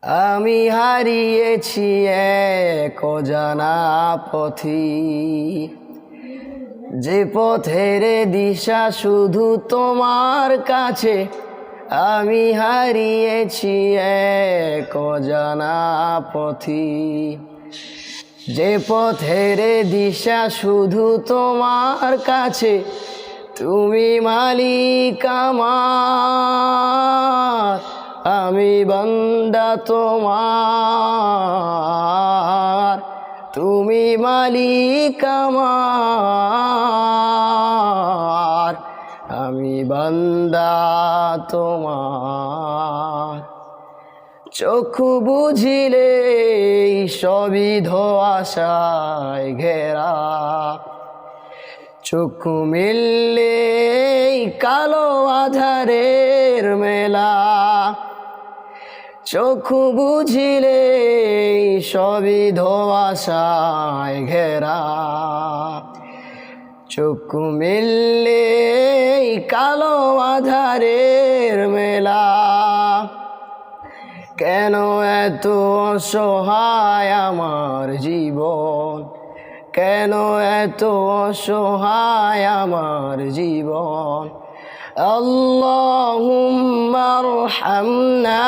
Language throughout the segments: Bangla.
আমি হারিয়েছি এক অজানা পথি, যে পথের দিশা শুধু তোমার কাছে। আমি হারিয়েছি এক অজানা পথি, যে পথের দিশা শুধু তোমার কাছে। তুমি মালিক আমার, আমি বান্দা তোমার। তুমি মালিক আমার, আমি বান্দা তোমার। চক্ষু বুঝিলে সবই ধোঁয়াশায় ঘেরা, চক্ষু মিললে কালো আধারের মেলা। চক্ষু বুঝিলে সবই ধোঁয়াশায় ঘেরা, চক্ষু মিললে কালো আধারের মেলা। কেন এত অসহায় আমার জীবন, কেন এত অসহায় আমার জীবন। আল্লাহুম্মা আরহামনা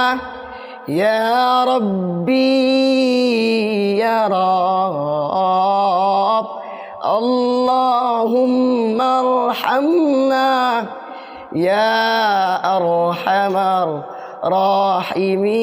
ইয়া রাব্বি ইয়া রাব। আল্লাহুম্মা আরহামনা ইয়া আরহামার রাহিমিন।